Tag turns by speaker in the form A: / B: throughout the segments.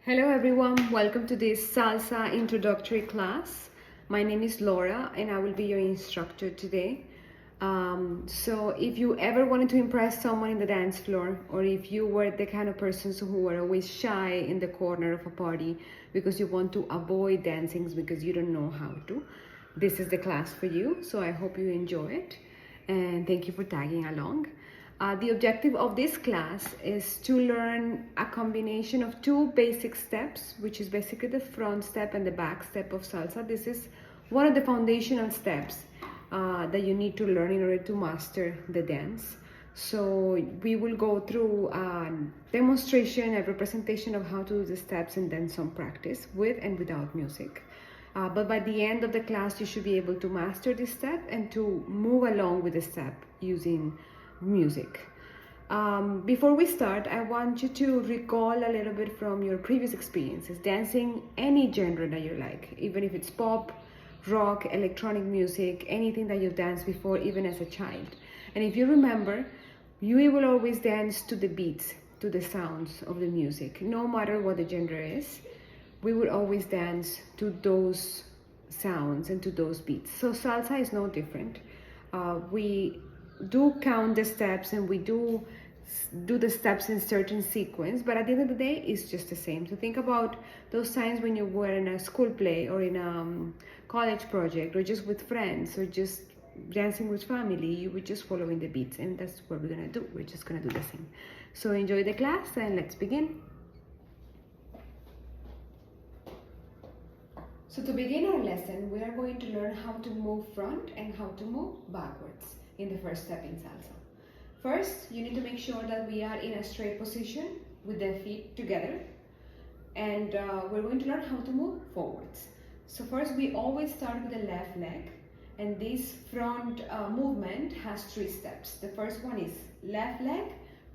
A: Hello everyone, welcome to this Salsa introductory class. My name is Laura and I will be your instructor today. So if you ever wanted to impress someone in the dance floor, or if you were the kind of persons who were always shy in the corner of a party because you want to avoid dancing because you don't know how to, this is the class for you. So I hope you enjoy it and thank you for tagging along. The objective of this class is to learn a combination of two basic steps, which is basically the front step and the back step of salsa. This is one of the foundational steps that you need to learn in order to master the dance. So we will go through a demonstration, a representation of how to do the steps, and then some practice with and without music. But by the end of the class, you should be able to master this step and to move along with the step using music. Before we start, I want you to recall a little bit from your previous experiences dancing any genre that you like, even if it's pop, rock, electronic music, anything that you've danced before, even as a child. And if you remember, you will always dance to the beats, to the sounds of the music. No matter what the genre is, we will always dance to those sounds and to those beats. So salsa is no different. We do count the steps and we do the steps in certain sequence, but at the end of the day it's just the same. So think about those times when you were in a school play or in a college project or just with friends or just dancing with family. You were just following the beats, and that's what we're gonna do. We're just gonna do the same. So enjoy the class and let's begin. So to begin our lesson, we are going to learn how to move front and how to move backwards in the first step in salsa. First, you need to make sure that we are in a straight position with the feet together, and we're going to learn how to move forwards. So first, we always start with the left leg, and this front movement has 3 steps. The first one is left leg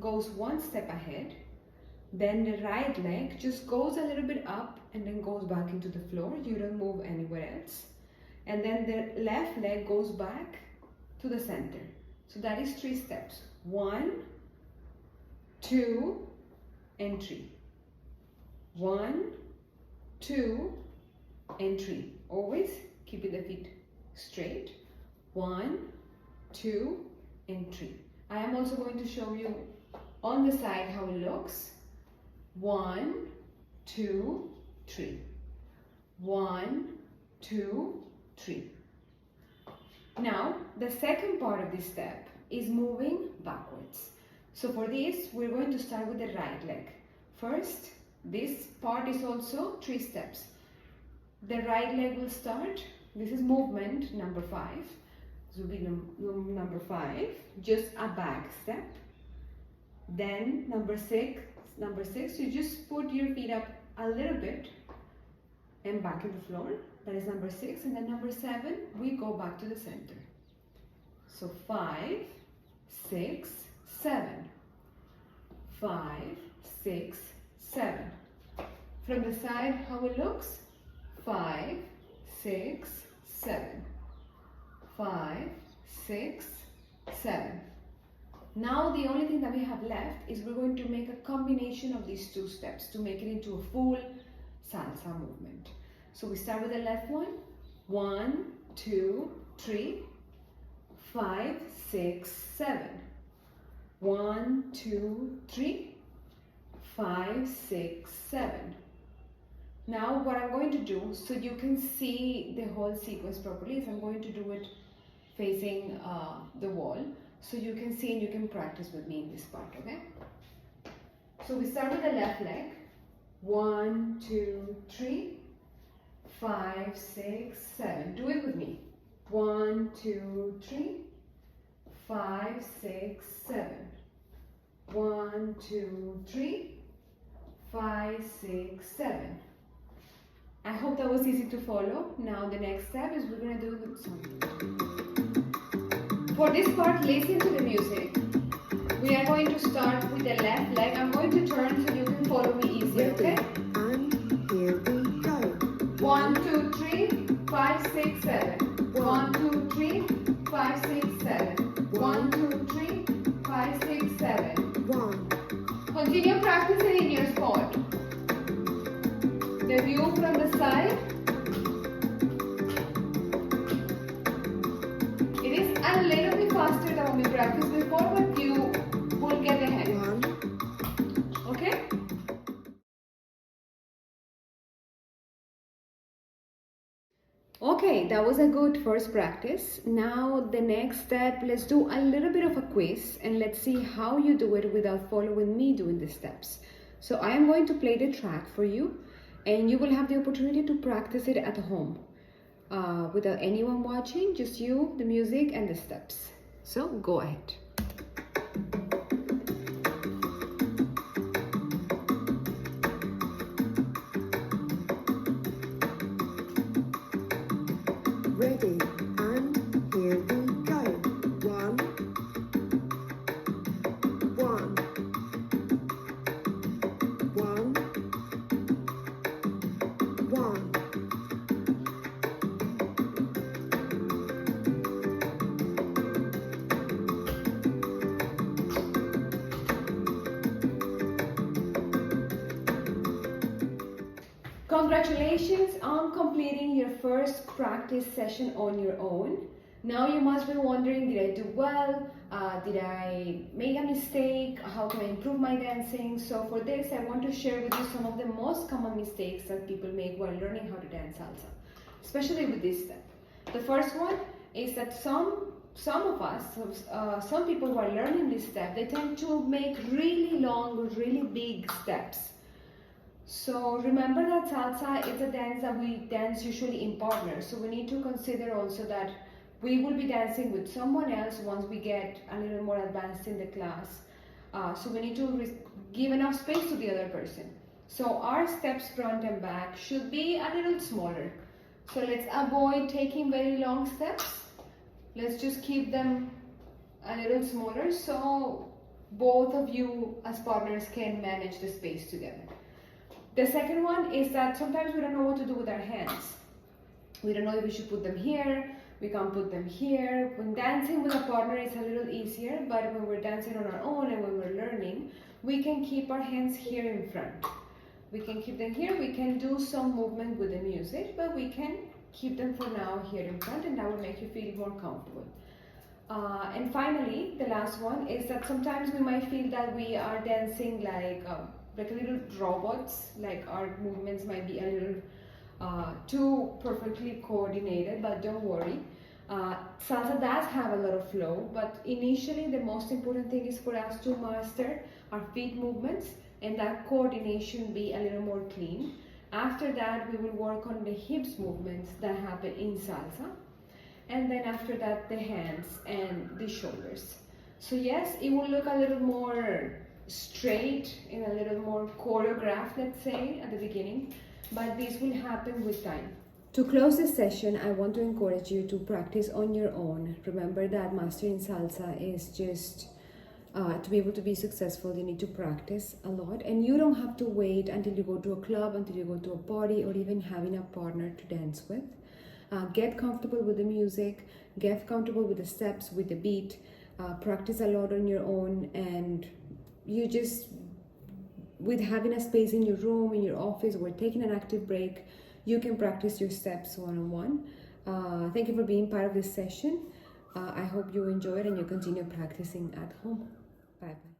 A: goes 1 step ahead, then the right leg just goes a little bit up and then goes back into the floor. You don't move anywhere else. And then the left leg goes back to the center. So that is 3 steps. 1, 2, and 3. 1, 2, and 3. Always keeping the feet straight. 1, 2, and 3. I am also going to show you on the side how it looks. 1, 2, 3. 1, 2, 3. Now, the second part of this step is moving backwards. So for this, we're going to start with the right leg. First, this part is also 3 steps. The right leg will start. This is movement number 5. This will be number 5, just a back step. Then number 6, you just put your feet up a little bit and back in the floor. That is number 6. And then number 7, we go back to the center. So 5, 6, 7. 5, 6, 7. From the side, how it looks? 5, 6, 7. 5, 6, 7. Now the only thing that we have left is we're going to make a combination of these 2 steps to make it into a full salsa movement. So we start with the left one. 1, 2, 3, 5, 6, 7. 1, 2, 3, 5, 6, 7. Now what I'm going to do, so you can see the whole sequence properly, is I'm going to do it facing the wall, so you can see and you can practice with me in this part, okay? So we start with the left leg. 1, 2, 3, 5, 6, 7. Do it with me. 1, 2, 3, 5, 6, 7. 1, 2, 3, 5, 6, 7. I hope that was easy to follow. Now the next step is we're going to do something. For this part, listen to the music. We are going to start with the left leg. I'm going to turn so you can follow me easy, okay?
B: And here we go.
A: 1, 2, 3, 5, 6, 7. 1, 2, 3, 5, 6, 7. 1, 2, 3, 5, 6, 7.
B: 1,
A: Continue practicing in your spot. view from the side. It is a little bit faster than when we practiced before, but you will get the hang.
B: 1,
A: Okay? Okay, that was a good first practice. Now the next step, let's do a little bit of a quiz and let's see how you do it without following me doing the steps. So I am going to play the track for you and you will have the opportunity to practice it at home without anyone watching, just you, the music and the steps. So go ahead.
B: ready, and here we go. 1, 1, 1, 1.
A: Congratulations on completing your first practice session on your own. Now you must be wondering, did I do well? Did I make a mistake? How can I improve my dancing? So for this, I want to share with you some of the most common mistakes that people make while learning how to dance salsa, especially with this step. The first one is that some of us, some people who are learning this step, they tend to make really long, really big steps. So remember that salsa is a dance that we dance usually in partners. So we need to consider also that we will be dancing with someone else once we get a little more advanced in the class. So we need to give enough space to the other person. So our steps front and back should be a little smaller. So let's avoid taking very long steps. Let's just keep them a little smaller so both of you as partners can manage the space together. The second one is that sometimes we don't know what to do with our hands. We don't know if we should put them here, we can't put them here. When dancing with a partner it's a little easier, but when we're dancing on our own and when we're learning, we can keep our hands here in front. We can keep them here, we can do some movement with the music, but we can keep them for now here in front and that will make you feel more comfortable. And finally, the last one is that sometimes we might feel that we are dancing like little robots, like our movements might be a little too perfectly coordinated, but don't worry. Salsa does have a lot of flow, but initially the most important thing is for us to master our feet movements and that coordination be a little more clean. After that, we will work on the hips movements that happen in salsa. And then after that, the hands and the shoulders. So yes, it will look a little more straight and a little more choreographed, let's say, at the beginning, but this will happen with time. To close this session, I want to encourage you to practice on your own. Remember that mastering salsa is just to be able to be successful, you need to practice a lot, and you don't have to wait until you go to a club, until you go to a party, or even having a partner to dance with. Get comfortable with the music, get comfortable with the steps, with the beat, practice a lot on your own, and you just, with having a space in your room, in your office, or taking an active break, you can practice your steps one-on-one. Thank you for being part of this session. I hope you enjoy it and you continue practicing at home. Bye-bye.